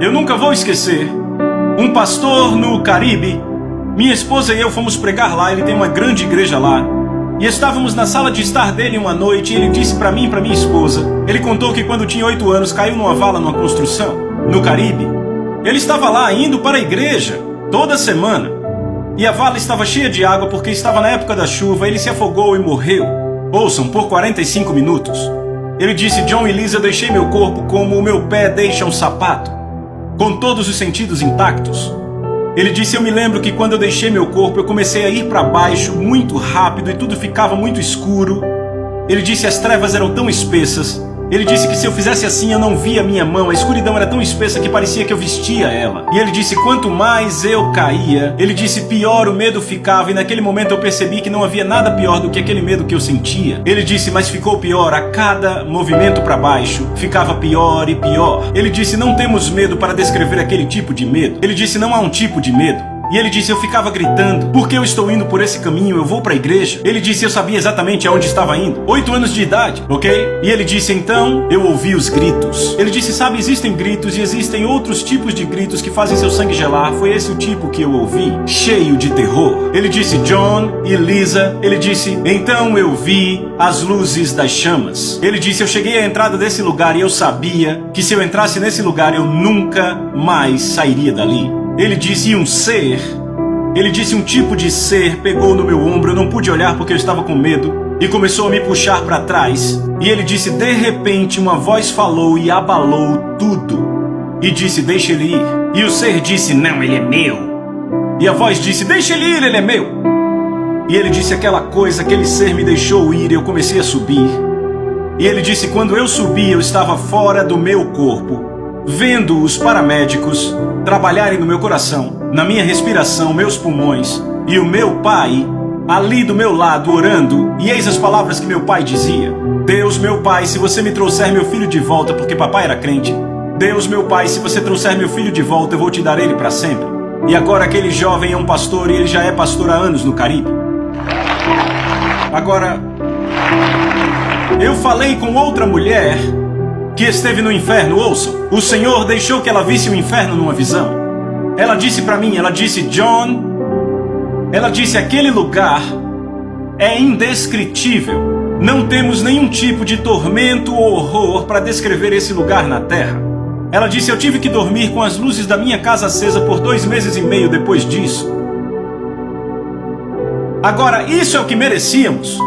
Eu nunca vou esquecer. Um pastor no Caribe, minha esposa e eu fomos pregar lá, ele tem uma grande igreja lá. E estávamos na sala de estar dele uma noite e ele disse para mim e para minha esposa, ele contou que quando tinha 8 anos caiu numa vala numa construção, no Caribe. Ele estava lá indo para a igreja, toda semana. E a vala estava cheia de água porque estava na época da chuva, ele se afogou e morreu. Ouçam, por 45 minutos. Ele disse, John e Lisa, eu deixei meu corpo como o meu pé deixa um sapato, com todos os sentidos intactos. Ele disse, eu me lembro que quando eu deixei meu corpo, eu comecei a ir para baixo muito rápido e tudo ficava muito escuro. Ele disse, as trevas eram tão espessas. Ele disse que se eu fizesse assim, eu não via a minha mão. A escuridão era tão espessa que parecia que eu vestia ela. E ele disse, quanto mais eu caía, ele disse, pior o medo ficava. E naquele momento eu percebi que não havia nada pior do que aquele medo que eu sentia. Ele disse, mas ficou pior. A cada movimento para baixo, ficava pior e pior. Ele disse, não temos medo para descrever aquele tipo de medo. Ele disse, não há um tipo de medo. E ele disse, eu ficava gritando, porque eu estou indo por esse caminho, eu vou para a igreja. Ele disse, eu sabia exatamente aonde estava indo. 8 anos de idade, ok? E ele disse, então, eu ouvi os gritos. Ele disse, sabe, existem gritos e existem outros tipos de gritos que fazem seu sangue gelar. Foi esse o tipo que eu ouvi, cheio de terror. Ele disse, John e Lisa, ele disse, então eu vi as luzes das chamas. Ele disse, eu cheguei à entrada desse lugar e eu sabia que se eu entrasse nesse lugar, eu nunca mais sairia dali. Ele disse, e um ser, ele disse, um tipo de ser pegou no meu ombro, eu não pude olhar porque eu estava com medo, e começou a me puxar para trás. E ele disse, de repente uma voz falou e abalou tudo, e disse, deixa ele ir. E o ser disse, não, ele é meu. E a voz disse, deixa ele ir, ele é meu. E ele disse, aquela coisa, aquele ser me deixou ir, e eu comecei a subir. E ele disse, quando eu subi, eu estava fora do meu corpo, vendo os paramédicos trabalharem no meu coração, na minha respiração, meus pulmões, e o meu pai ali do meu lado orando, e eis as palavras que meu pai dizia, Deus, meu pai, se você me trouxer meu filho de volta, porque papai era crente, Deus, meu pai, se você trouxer meu filho de volta, eu vou te dar ele para sempre. E agora aquele jovem é um pastor e ele já é pastor há anos no Caribe. Agora, eu falei com outra mulher que esteve no inferno, ouçam. O Senhor deixou que ela visse o inferno numa visão. Ela disse para mim, ela disse, John, ela disse, aquele lugar é indescritível. Não temos nenhum tipo de tormento ou horror para descrever esse lugar na terra. Ela disse, eu tive que dormir com as luzes da minha casa acesa por 2 meses e meio depois disso. Agora, isso é o que merecíamos.